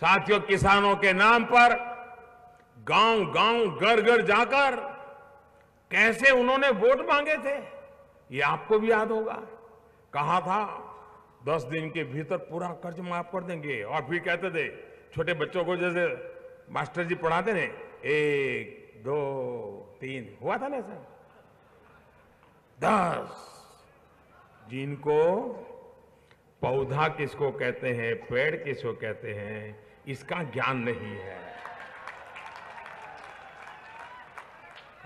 साथियों, किसानों के नाम पर गांव गांव घर घर जाकर कैसे उन्होंने वोट मांगे थे, ये आपको भी याद होगा। कहा था 10 दिन के भीतर पूरा कर्ज माफ कर देंगे, और फिर कहते थे छोटे बच्चों को जैसे मास्टर जी पढ़ाते ने, 1 2 3 हुआ था ना सर, 10। जिनको पौधा किसको कहते हैं, पेड़ किसको कहते हैं, इसका ज्ञान नहीं है।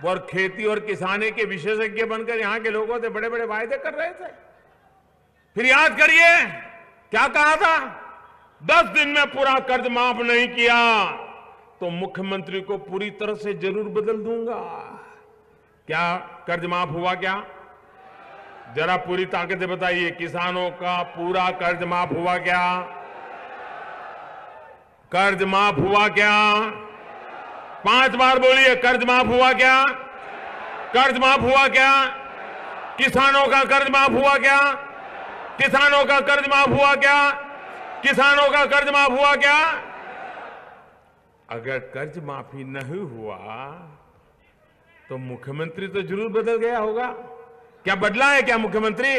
और खेती और किसानी के विशेषज्ञ बनकर यहां के लोगों से बड़े बड़े वायदे कर रहे थे। फिर याद करिए क्या कहा था, 10 दिन में पूरा कर्ज माफ नहीं किया तो मुख्यमंत्री को पूरी तरह से जरूर बदल दूंगा। क्या कर्ज माफ हुआ क्या? जरा पूरी ताकत से बताइए, किसानों का पूरा कर्ज माफ हुआ क्या? कर्ज माफ हुआ क्या? 5 बार बोलिए, कर्ज माफ हुआ क्या? कर्ज माफ हुआ क्या? किसानों का कर्ज माफ हुआ क्या? किसानों का कर्ज माफ हुआ क्या? किसानों का कर्ज माफ हुआ क्या? अगर कर्ज माफी नहीं हुआ तो मुख्यमंत्री तो जरूर बदल गया होगा। क्या बदला है क्या मुख्यमंत्री?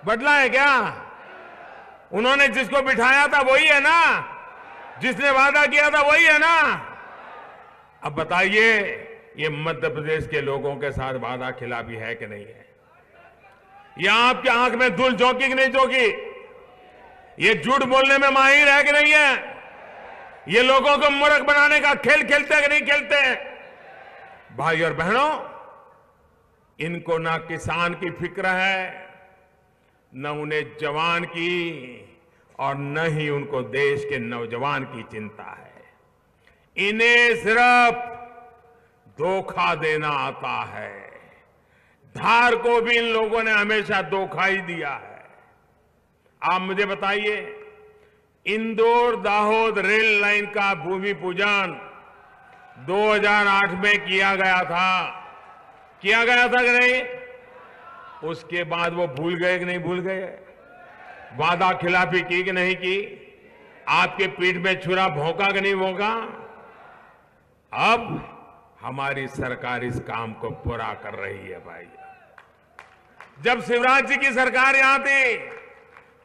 बदला है क्या? उन्होंने जिसको बिठाया था वही है ना, जिसने वादा किया था वही है ना। अब बताइए, ये मध्य प्रदेश के लोगों के साथ वादा खिलाफी है कि नहीं है? या आपकी आंख में धूल झोंकी कि नहीं झोंकी? ये झूठ बोलने में माहिर है कि नहीं है? ये लोगों को मूर्ख बनाने का खेल खेलते हैं कि नहीं खेलते हैं? भाई और बहनों, इनको ना किसान की फिक्र है, न उन्हें जवान की, और न ही उनको देश के नौजवान की चिंता है। इन्हें सिर्फ धोखा देना आता है। धार को भी इन लोगों ने हमेशा धोखा ही दिया है। आप मुझे बताइए, इंदौर दाहोद रेल लाइन का भूमि पूजन 2008 में किया गया था कि नहीं? उसके बाद वो भूल गए कि नहीं भूल गए? वादा खिलाफी की कि नहीं की? आपके पीठ में छुरा भौंका कि नहीं भौंका? अब हमारी सरकार इस काम को पूरा कर रही है भाई। जब शिवराज जी की सरकार यहां थी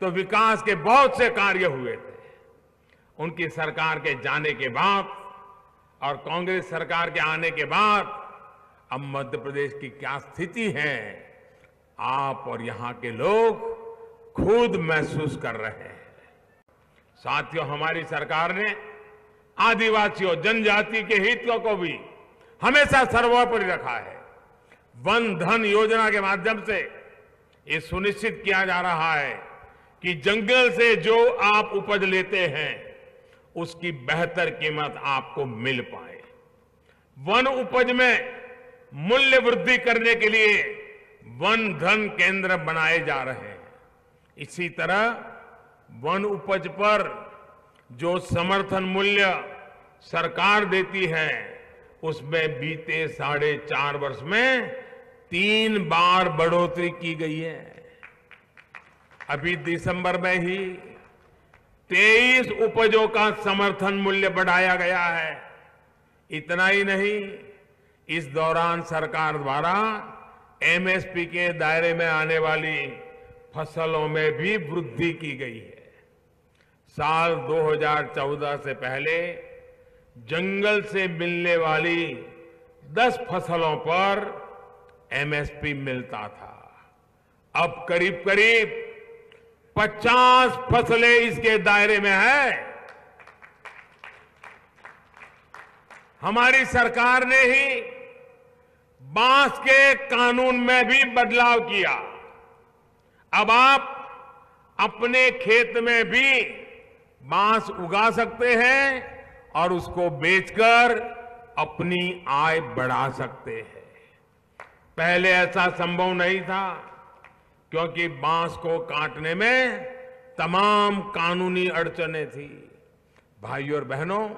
तो विकास के बहुत से कार्य हुए थे। उनकी सरकार के जाने के बाद और कांग्रेस सरकार के आने के बाद अब मध्य प्रदेश की क्या स्थिति है, आप और यहां के लोग खुद महसूस कर रहे हैं। साथियों, हमारी सरकार ने आदिवासियों, जनजाति के हितों को भी हमेशा सर्वोपरि रखा है। वन धन योजना के माध्यम से ये सुनिश्चित किया जा रहा है कि जंगल से जो आप उपज लेते हैं उसकी बेहतर कीमत आपको मिल पाए। वन उपज में मूल्य वृद्धि करने के लिए वन धन केंद्र बनाए जा रहे हैं। इसी तरह वन उपज पर जो समर्थन मूल्य सरकार देती है उसमें बीते 4.5 वर्ष में 3 बार बढ़ोतरी की गई है। अभी दिसंबर में ही 23 उपजों का समर्थन मूल्य बढ़ाया गया है। इतना ही नहीं, इस दौरान सरकार द्वारा एमएसपी के दायरे में आने वाली फसलों में भी वृद्धि की गई है। साल 2014 से पहले जंगल से मिलने वाली 10 फसलों पर एमएसपी मिलता था। अब करीब करीब 50 फसलें इसके दायरे में है। हमारी सरकार ने ही बांस के कानून में भी बदलाव किया। अब आप अपने खेत में भी बांस उगा सकते हैं और उसको बेचकर अपनी आय बढ़ा सकते हैं। पहले ऐसा संभव नहीं था क्योंकि बांस को काटने में तमाम कानूनी अड़चनें थी। भाइयों और बहनों,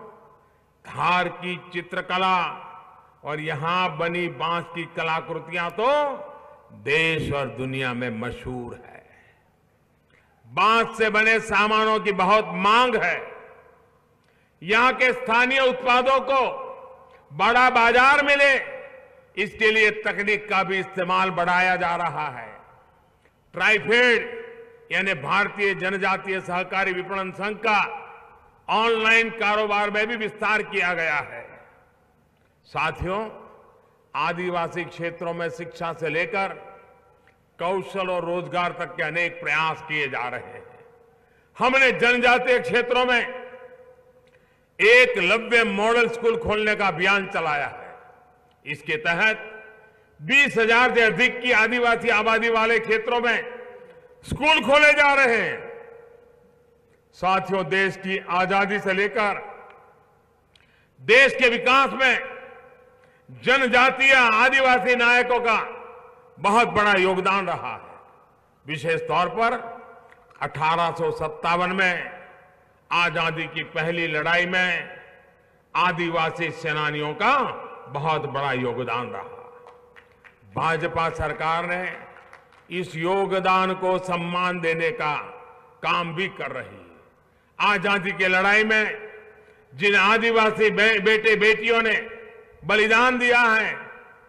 धार की चित्रकला और यहां बनी बांस की कलाकृतियां तो देश और दुनिया में मशहूर है। बांस से बने सामानों की बहुत मांग है। यहां के स्थानीय उत्पादों को बड़ा बाजार मिले, इसके लिए तकनीक का भी इस्तेमाल बढ़ाया जा रहा है। ट्राइफेड यानी भारतीय जनजातीय सहकारी विपणन संघ का ऑनलाइन कारोबार में भी विस्तार किया गया है। साथियों, आदिवासी क्षेत्रों में शिक्षा से लेकर कौशल और रोजगार तक के अनेक प्रयास किए जा रहे हैं। हमने जनजातीय क्षेत्रों में एकलव्य मॉडल स्कूल खोलने का अभियान चलाया है। इसके तहत 20,000 से अधिक की आदिवासी आबादी वाले क्षेत्रों में स्कूल खोले जा रहे हैं। साथियों, देश की आजादी से लेकर देश के विकास में जनजातीय आदिवासी नायकों का बहुत बड़ा योगदान रहा है। विशेष तौर पर 1857 में आजादी की पहली लड़ाई में आदिवासी सेनानियों का बहुत बड़ा योगदान रहा। भाजपा सरकार ने इस योगदान को सम्मान देने का काम भी कर रही है। आजादी की लड़ाई में जिन आदिवासी बेटे बेटियों ने बलिदान दिया है,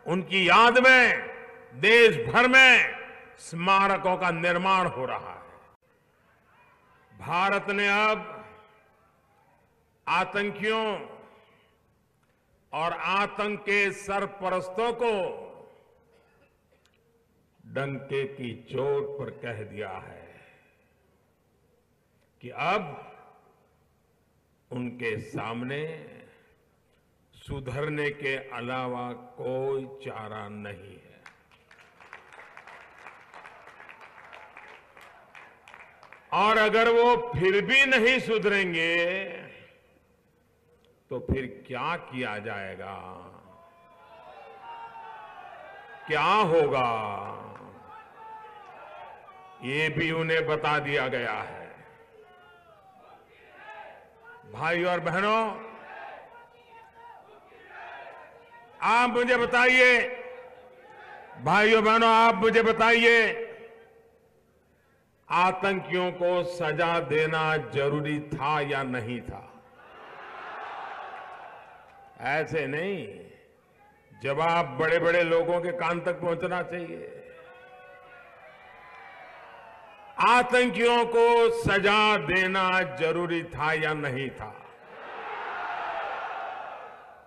उनकी याद में देश भर में स्मारकों का निर्माण हो रहा है। भारत ने अब आतंकियों और आतंक के सरपरस्तों को डंके की चोट पर कह दिया है कि अब उनके सामने सुधरने के अलावा कोई चारा नहीं है। और अगर वो फिर भी नहीं सुधरेंगे तो फिर क्या किया जाएगा, क्या होगा, ये भी उन्हें बता दिया गया है। भाइयों और बहनों, आप मुझे बताइए, भाइयों बहनों, आप मुझे बताइए, आतंकियों को सजा देना जरूरी था या नहीं था? ऐसे नहीं, जवाब बड़े बड़े लोगों के कान तक पहुंचना चाहिए। आतंकियों को सजा देना जरूरी था या नहीं था?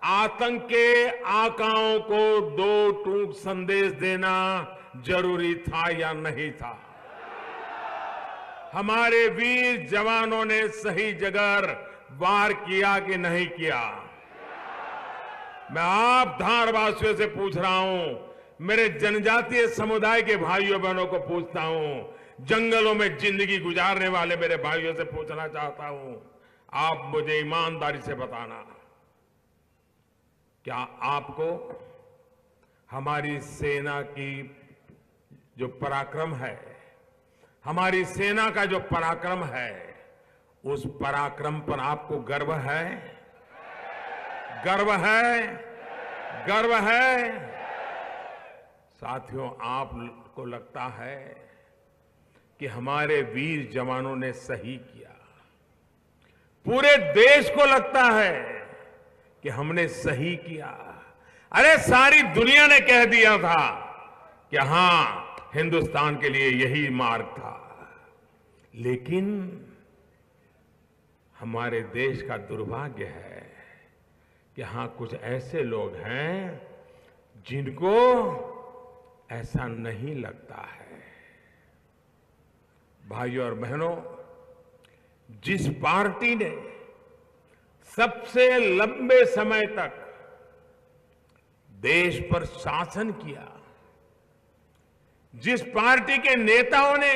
आतंक के आकाओं को दो टूक संदेश देना जरूरी था या नहीं था? हमारे वीर जवानों ने सही जगह वार किया कि नहीं किया? मैं आप धारवासियों से पूछ रहा हूं, मेरे जनजातीय समुदाय के भाइयों बहनों को पूछता हूं, जंगलों में जिंदगी गुजारने वाले मेरे भाइयों से पूछना चाहता हूं, आप मुझे ईमानदारी से बताना, क्या आपको हमारी सेना की जो पराक्रम है, हमारी सेना का जो पराक्रम है, उस पराक्रम पर आपको गर्व है? गर्व है? गर्व है? साथियों, आपको लगता है कि हमारे वीर जवानों ने सही किया? पूरे देश को लगता है कि हमने सही किया? अरे सारी दुनिया ने कह दिया था कि हां, हिंदुस्तान के लिए यही मार्ग था। लेकिन हमारे देश का दुर्भाग्य है कि हां, कुछ ऐसे लोग हैं जिनको ऐसा नहीं लगता है। भाइयों और बहनों, जिस पार्टी ने सबसे लंबे समय तक देश पर शासन किया, जिस पार्टी के नेताओं ने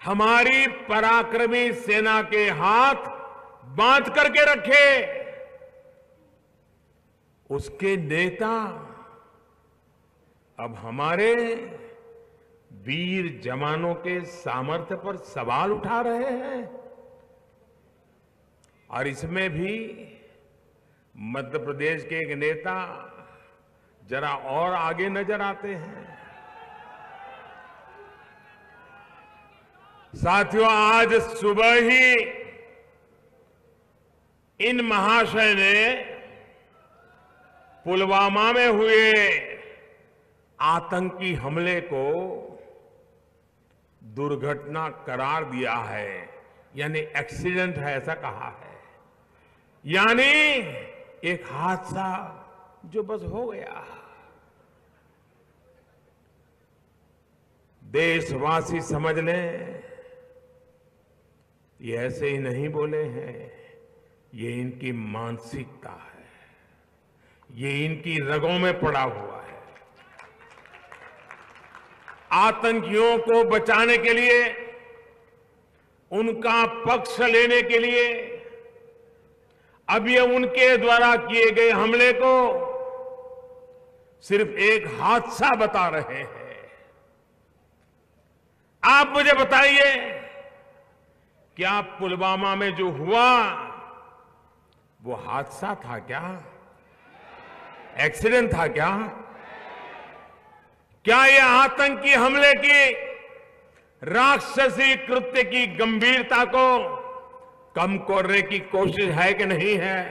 हमारी पराक्रमी सेना के हाथ बांध करके रखे, उसके नेता अब हमारे वीर जवानों के सामर्थ्य पर सवाल उठा रहे हैं। और इसमें भी मध्य प्रदेश के एक नेता जरा और आगे नजर आते हैं। साथियों, आज सुबह ही इन महाशय ने पुलवामा में हुए आतंकी हमले को दुर्घटना करार दिया है, यानी एक्सीडेंट है ऐसा कहा है, यानी एक हादसा जो बस हो गया। देशवासी समझ लें, ये ऐसे ही नहीं बोले हैं, ये इनकी मानसिकता है, ये इनकी रगों में पड़ा हुआ है। आतंकियों को बचाने के लिए, उनका पक्ष लेने के लिए अब ये उनके द्वारा किए गए हमले को सिर्फ एक हादसा बता रहे हैं। आप मुझे बताइए, क्या पुलवामा में जो हुआ वो हादसा था क्या? एक्सीडेंट था क्या? क्या ये आतंकी हमले की राक्षसी कृत्य की गंभीरता को कम करने की कोशिश है कि नहीं है?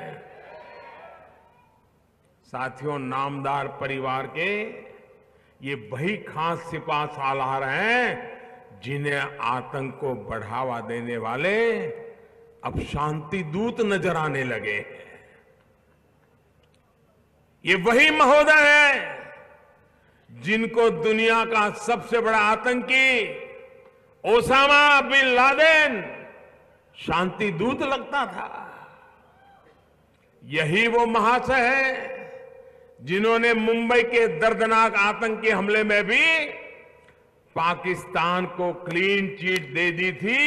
साथियों, नामदार परिवार के ये वही खास सिपा सालार हैं जिन्हें आतंक को बढ़ावा देने वाले अब शांति दूत नजर आने लगे हैं। ये वही महोदय हैं जिनको दुनिया का सबसे बड़ा आतंकी ओसामा बिन लादेन शांति दूत लगता था। यही वो महाशय हैं जिन्होंने मुंबई के दर्दनाक आतंकी हमले में भी पाकिस्तान को क्लीन चिट दे दी थी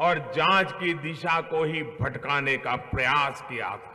और जांच की दिशा को ही भटकाने का प्रयास किया था।